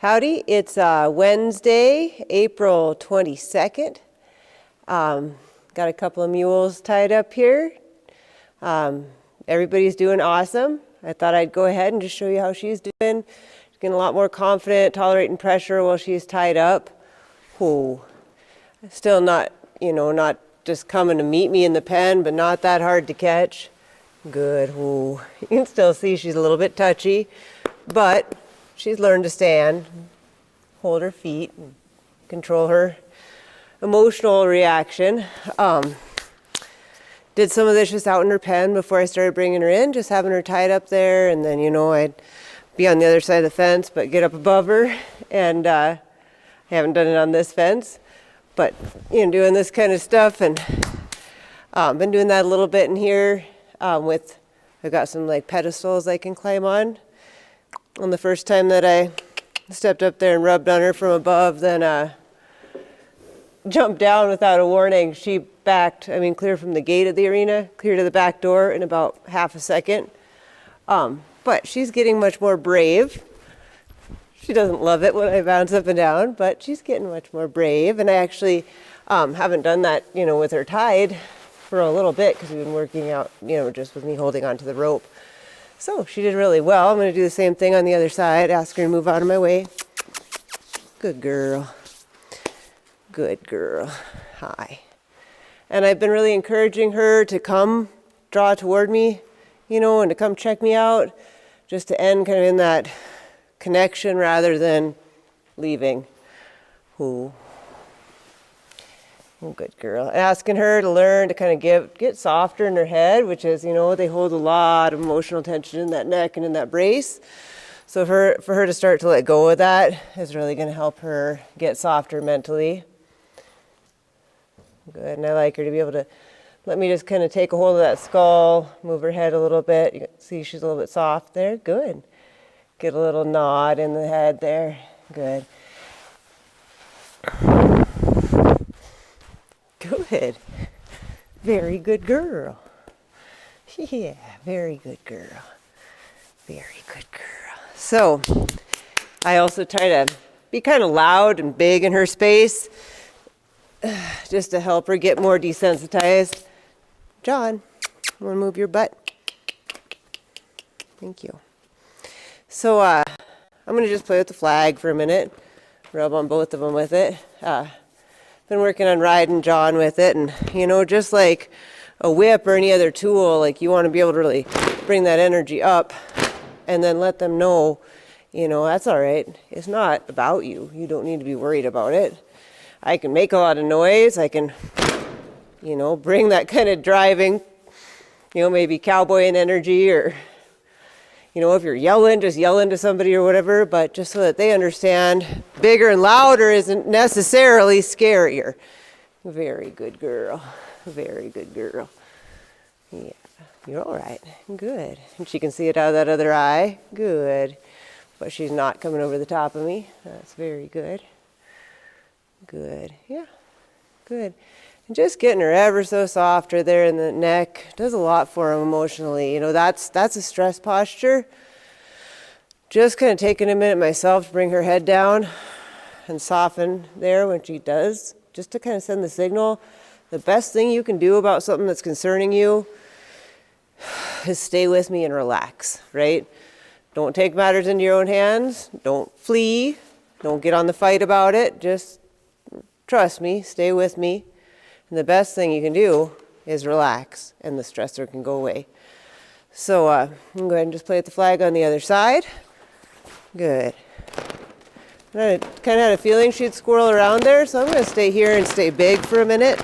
Howdy, it's Wednesday, April 22nd. Got a couple of mules tied up here. Everybody's doing awesome. I thought I'd go ahead and just show you how she's doing. She's getting a lot more confident, tolerating pressure while she's tied up. Whoa. Still not, not just coming to meet me in the pen, but not that hard to catch. Good. Whoa. You can still see she's a little bit touchy, but she's learned to stand, hold her feet, and control her emotional reaction. Did some of this just out in her pen before I started bringing her in, just having her tied up there, and then, I'd be on the other side of the fence, but get up above her, and I haven't done it on this fence, but, doing this kind of stuff, and been doing that a little bit in here I've got some, pedestals I can climb on. On the first time that I stepped up there and rubbed on her from above, then jumped down without a warning. She backed, clear from the gate of the arena, clear to the back door in about half a second. But she's getting much more brave. She doesn't love it when I bounce up and down, but she's getting much more brave. And I actually haven't done that, with her tied for a little bit because we've been working out, just with me holding onto the rope. So she did really well. I'm going to do the same thing on the other side. Ask her to move out of my way. Good girl. Good girl. Hi. And I've been really encouraging her to come draw toward me, and to come check me out, just to end kind of in that connection rather than leaving. Ooh. Oh, good girl. Asking her to learn to kind of get softer in her head, which is, they hold a lot of emotional tension in that neck and in that brace. So for her to start to let go of that is really going to help her get softer mentally. Good. And I like her to be able to let me just kind of take a hold of that skull, move her head a little bit. You can see she's a little bit soft there. Good. Get a little nod in the head there. Good. Good. Very good girl. Yeah, very good girl. Very good girl. So, I also try to be kind of loud and big in her space, just to help her get more desensitized. John, I'm going to move your butt. Thank you. So, I'm going to just play with the flag for a minute, rub on both of them with it. Been working on riding John with it, and just like a whip or any other tool, you want to be able to really bring that energy up and then let them know, that's all right. It's not about you. You don't need to be worried about it. I can make a lot of noise. I can, bring that kind of driving, maybe cowboying energy, or, if you're yelling, just yell into somebody or whatever, but just so that they understand bigger and louder isn't necessarily scarier. Very good girl. Very good girl. Yeah, you're all right. Good. And she can see it out of that other eye. Good. But she's not coming over the top of me. That's very good. Good. Yeah. Good. And just getting her ever so softer there in the neck does a lot for him emotionally. That's a stress posture. Just kind of taking a minute myself to bring her head down and soften there when she does, just to kind of send the signal. The best thing you can do about something that's concerning you is stay with me and relax, right? Don't take matters into your own hands. Don't flee. Don't get on the fight about it. Just trust me, stay with me. And the best thing you can do is relax, and the stressor can go away. So I'm going to go ahead and just play with the flag on the other side. Good. And I kind of had a feeling she'd squirrel around there, so I'm going to stay here and stay big for a minute.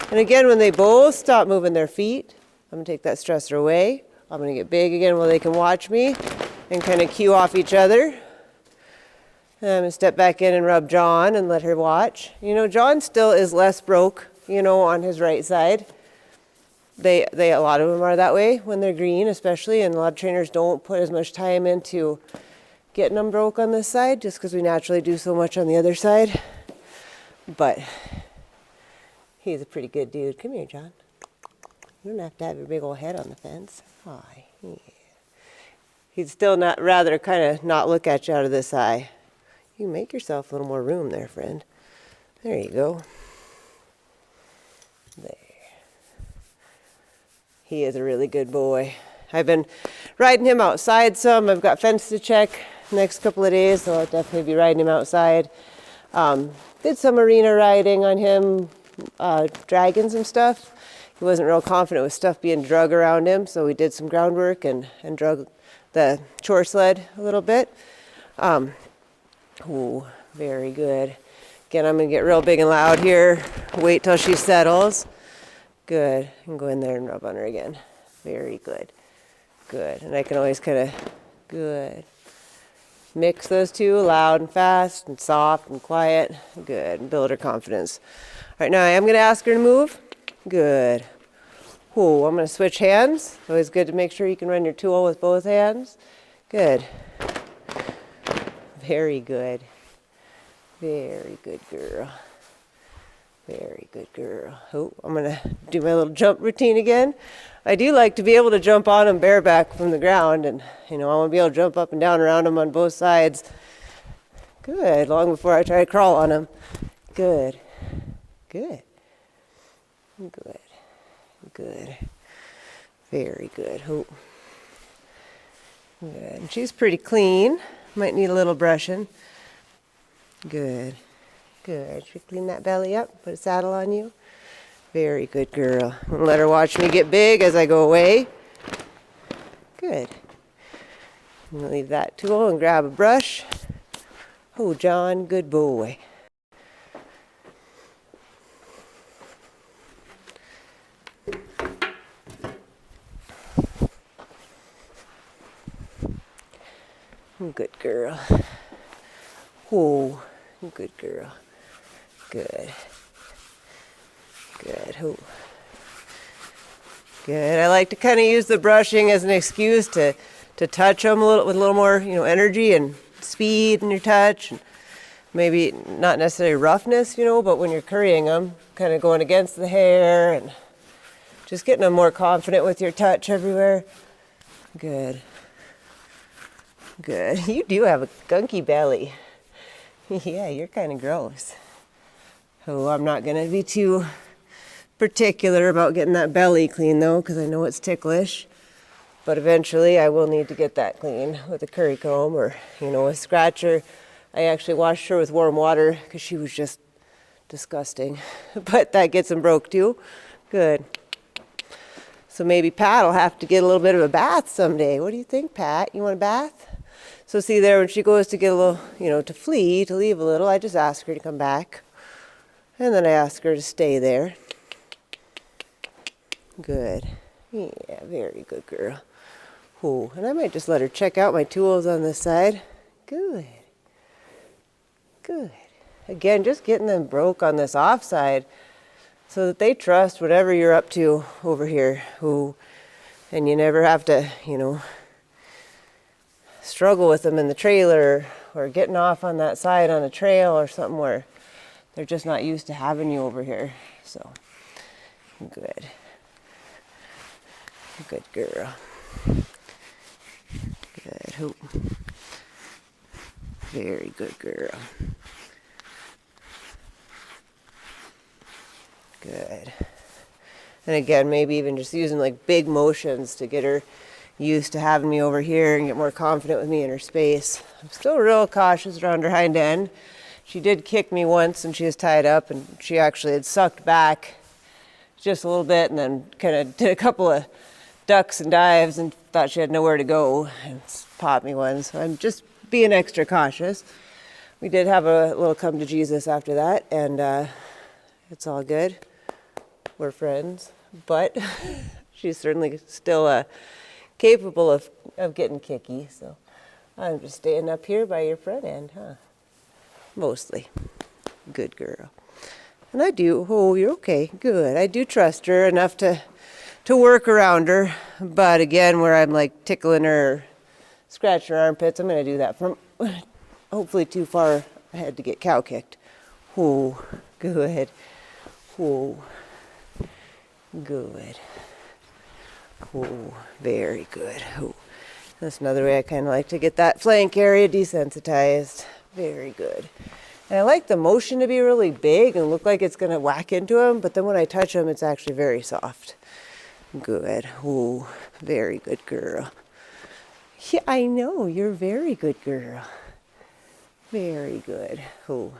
And again, when they both stop moving their feet, I'm going to take that stressor away. I'm going to get big again while they can watch me and kind of cue off each other. And I'm going to step back in and rub John and let her watch. John still is less broke, on his right side. A lot of them are that way when they're green, especially, and a lot of trainers don't put as much time into getting them broke on this side, just because we naturally do so much on the other side. But he's a pretty good dude. Come here, John. You don't have to have your big old head on the fence. Hi. Yeah. He'd still not rather kind of not look at you out of this eye. You can make yourself a little more room there, friend. There you go. There. He is a really good boy. I've been riding him outside some. I've got fence to check next couple of days, so I'll definitely be riding him outside. Did some arena riding on him, dragons and stuff. He wasn't real confident with stuff being drug around him, so we did some groundwork and drug the chore sled a little bit. Ooh, very good. Again, I'm going to get real big and loud here. Wait till she settles. Good. And go in there and rub on her again. Very good. Good. And I can always kind of, good. Mix those two, loud and fast and soft and quiet. Good. And build her confidence. All right, now I am going to ask her to move. Good. Ooh, I'm going to switch hands. Always good to make sure you can run your tool with both hands. Good. Very good. Very good girl. Very good girl. Oh, I'm going to do my little jump routine again. I do like to be able to jump on them bareback from the ground, and I want to be able to jump up and down around them on both sides. Good. Long before I try to crawl on them. Good. Good. Good. Good. Very good. Oh. Good. And she's pretty clean. Might need a little brushing. Good. Good. Should we clean that belly up? Put a saddle on you? Very good girl. Let her watch me get big as I go away. Good. I'm going to leave that tool and grab a brush. Oh, John, good boy. Good girl. Oh, good girl. Good. Good. Oh. Good. I like to kind of use the brushing as an excuse to touch them a little with a little more, energy and speed in your touch. And maybe not necessarily roughness, but when you're currying them, kind of going against the hair and just getting them more confident with your touch everywhere. Good. Good. You do have a gunky belly. Yeah, you're kind of gross. Oh, I'm not going to be too particular about getting that belly clean, though, because I know it's ticklish. But eventually I will need to get that clean with a curry comb or, a scratcher. I actually washed her with warm water because she was just disgusting. But that gets them broke, too. Good. So maybe Pat will have to get a little bit of a bath someday. What do you think, Pat? You want a bath? So see there, when she goes to get a little, to flee, to leave a little, I just ask her to come back. And then I ask her to stay there. Good. Yeah, very good girl. Ooh, and I might just let her check out my tools on this side. Good. Good. Again, just getting them broke on this off side so that they trust whatever you're up to over here. Ooh, and you never have to, struggle with them in the trailer or getting off on that side on a trail or something where they're just not used to having you over here. So, good. Good girl. Good. Hoop. Very good girl. Good. And again, maybe even just using like big motions to get her used to having me over here and get more confident with me in her space. I'm still real cautious around her hind end. She did kick me once and she was tied up, and she actually had sucked back just a little bit and then kind of did a couple of ducks and dives and thought she had nowhere to go and popped me one. So I'm just being extra cautious. We did have a little come to Jesus after that, and it's all good. We're friends, but she's certainly still capable of getting kicky. So I'm just staying up here by your front end, huh? Mostly. Good girl. And I do, oh, you're okay, good. I do trust her enough to work around her. But again, where I'm like tickling her, scratching her armpits, I'm going to do that from hopefully too far ahead to get cow kicked. Oh, good. Oh, good. Oh, very good. Oh, That's another way I kind of like to get that flank area desensitized. Very good. And I like the motion to be really big and look like it's going to whack into him, but then when I touch him, it's actually very soft. Good. Ooh, very good girl. Yeah, I know, you're a very good girl. Very good. Ooh,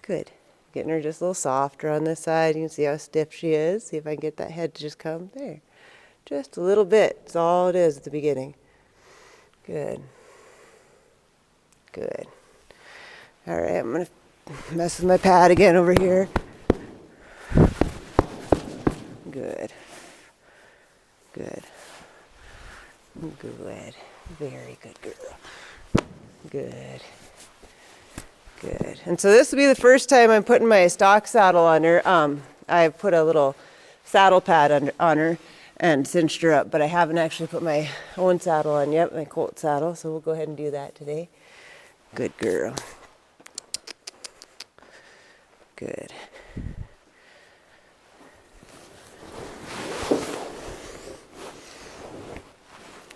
good. Getting her just a little softer on this side. You can see how stiff she is. See if I can get that head to just come there. Just a little bit. That's all it is at the beginning. Good. Good. All right, I'm going to mess with my pad again over here. Good. Good. Good. Very good girl. Good. Good. And so this will be the first time I'm putting my stock saddle on her. I put a little saddle pad on her and cinched her up, but I haven't actually put my own saddle on yet, my colt saddle, so we'll go ahead and do that today. Good girl. Good.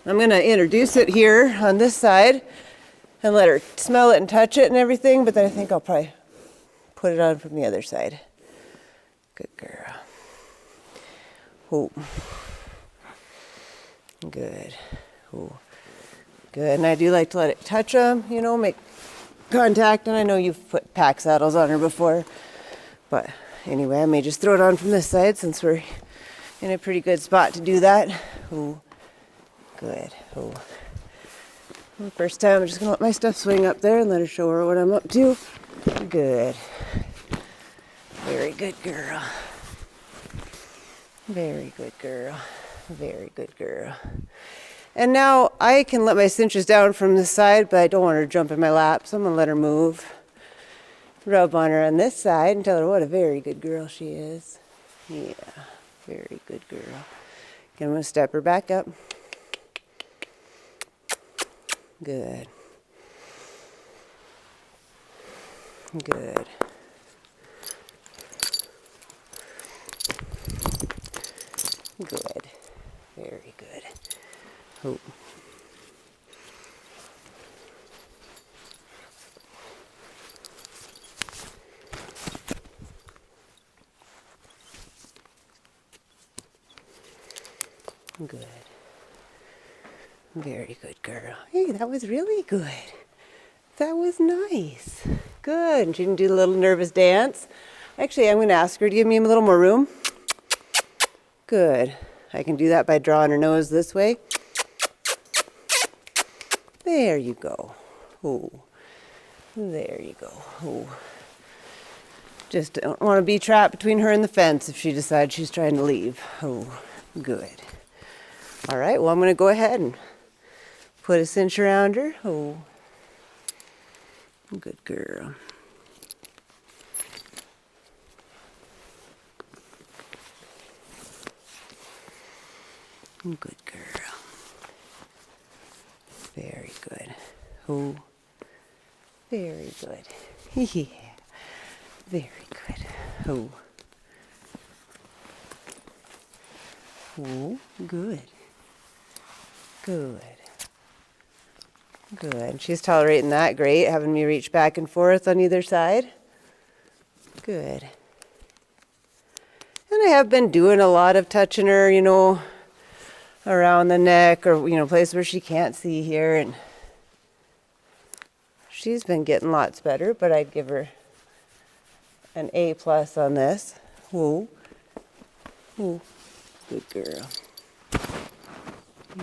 I'm going to introduce it here on this side and let her smell it and touch it and everything, but then I think I'll probably put it on from the other side. Good girl. Ooh. Good. Ooh. Good. And I do like to let it touch them, you know, make contact. And I know you've put pack saddles on her before, but anyway, I may just throw it on from this side since we're in a pretty good spot to do that. Ooh. Good. Ooh. First time, I'm just going to let my stuff swing up there and let her show her what I'm up to. Good. Very good girl. Very good girl. Very good girl. And now I can let my cinches down from this side, but I don't want her to jump in my lap, so I'm going to let her move. Rub on her on this side and tell her what a very good girl she is. Yeah, very good girl. Again, I'm going to step her back up. Good. Good. Good. Very good. Oh. Good. Very good girl. Hey, that was really good. That was nice. Good. And she can do the little nervous dance. Actually, I'm going to ask her to give me a little more room. Good. I can do that by drawing her nose this way. There you go. Ooh. There you go. Ooh. Just don't want to be trapped between her and the fence if she decides she's trying to leave. Oh, good. All right, well, I'm going to go ahead and put a cinch around her. Oh, good girl. Good girl. Very good. Oh, very good. Yeah, very good. Oh. Oh, good. Good. Good. She's tolerating that great, having me reach back and forth on either side. Good. And I have been doing a lot of touching her, you know, around the neck or, you know, places where she can't see here. And she's been getting lots better, but I'd give her an A+ on this. Whoa. Whoa. Good girl.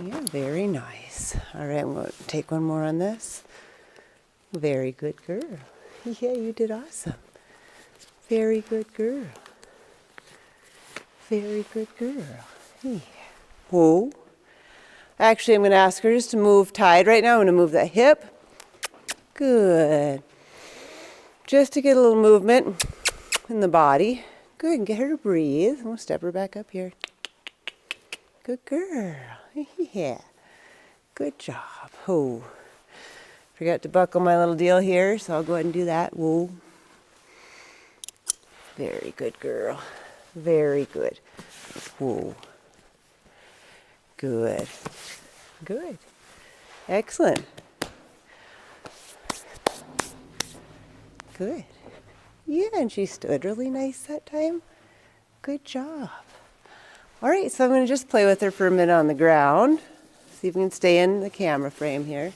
Yeah, very nice. All right, I'm going to take one more on this. Very good girl. Yeah, you did awesome. Very good girl. Very good girl. Yeah. Whoa. Actually, I'm going to ask her just to move tied right now. I'm going to move that hip. Good. Just to get a little movement in the body. Good, and get her to breathe. I'm going to step her back up here. Good girl. Yeah. Good job. Oh. Forgot to buckle my little deal here, so I'll go ahead and do that. Whoa. Very good girl. Very good. Whoa. Good. Good. Excellent. Good. Yeah, and she stood really nice that time. Good job. All right, so I'm going to just play with her for a minute on the ground. See if we can stay in the camera frame here.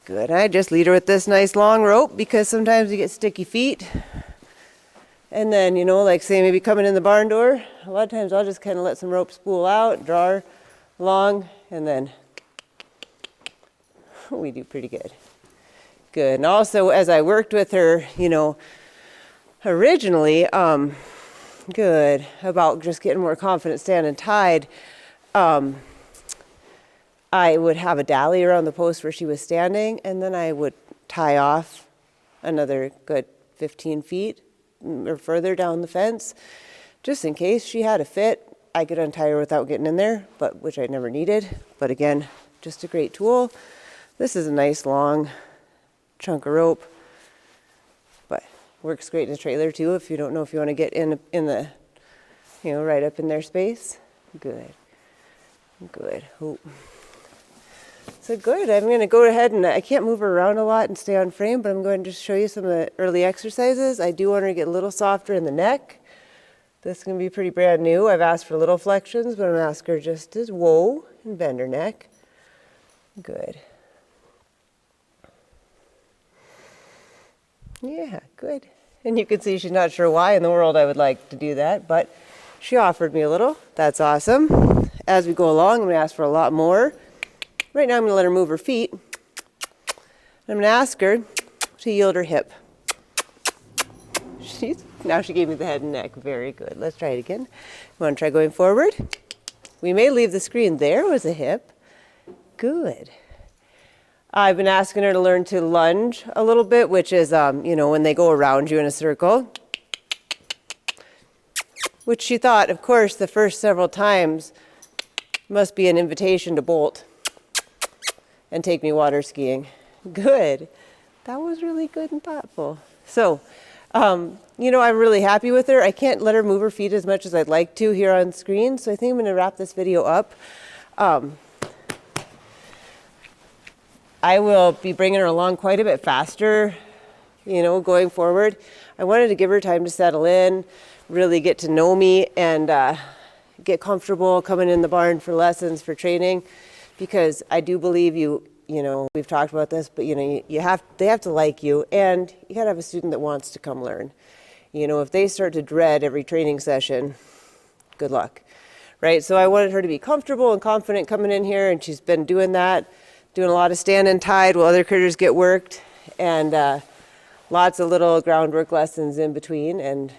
Good. I just lead her with this nice long rope because sometimes you get sticky feet. And then, you know, like say maybe coming in the barn door, a lot of times I'll just kind of let some rope spool out, draw her along, and then we do pretty good. Good. And also, as I worked with her, you know, originally, good, about just getting more confident standing tied, I would have a dolly around the post where she was standing, and then I would tie off another good 15 feet or further down the fence, just in case she had a fit. I could untie her without getting in there, but which I never needed. But again, just a great tool. This is a nice long chunk of rope, but works great in a trailer too if you don't know if you want to get in the, you know, right up in their space. Good. Good. Oh. So good. I'm going to go ahead and I can't move her around a lot and stay on frame, but I'm going to just show you some of the early exercises. I do want her to get a little softer in the neck. This is going to be pretty brand new. I've asked for little flexions, but I'm going to ask her just as whoa and bend her neck. Good. Yeah, good. And you can see she's not sure why in the world I would like to do that, but she offered me a little. That's awesome. As we go along, I'm going to ask for a lot more. Right now I'm going to let her move her feet. I'm going to ask her to yield her hip. Now she gave me the head and neck. Very good. Let's try it again. You want to try going forward? We may leave the screen. There was a hip. Good. I've been asking her to learn to lunge a little bit, which is, you know, when they go around you in a circle. Which she thought, of course, the first several times must be an invitation to bolt and take me water skiing. Good. That was really good and thoughtful. So, you know, I'm really happy with her. I can't let her move her feet as much as I'd like to here on screen, so I think I'm going to wrap this video up. I will be bringing her along quite a bit faster, you know, going forward. I wanted to give her time to settle in, really get to know me, and get comfortable coming in the barn for lessons, for training, because I do believe you know, we've talked about this, but you know, they have to like you, and you gotta have a student that wants to come learn. You know, if they start to dread every training session, good luck, right? So I wanted her to be comfortable and confident coming in here, and she's been doing that, doing a lot of standing tied while other critters get worked, and lots of little groundwork lessons in between. And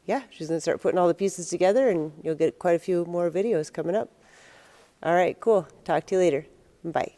yeah, she's gonna start putting all the pieces together, and you'll get quite a few more videos coming up. All right, cool. Talk to you later. Bye.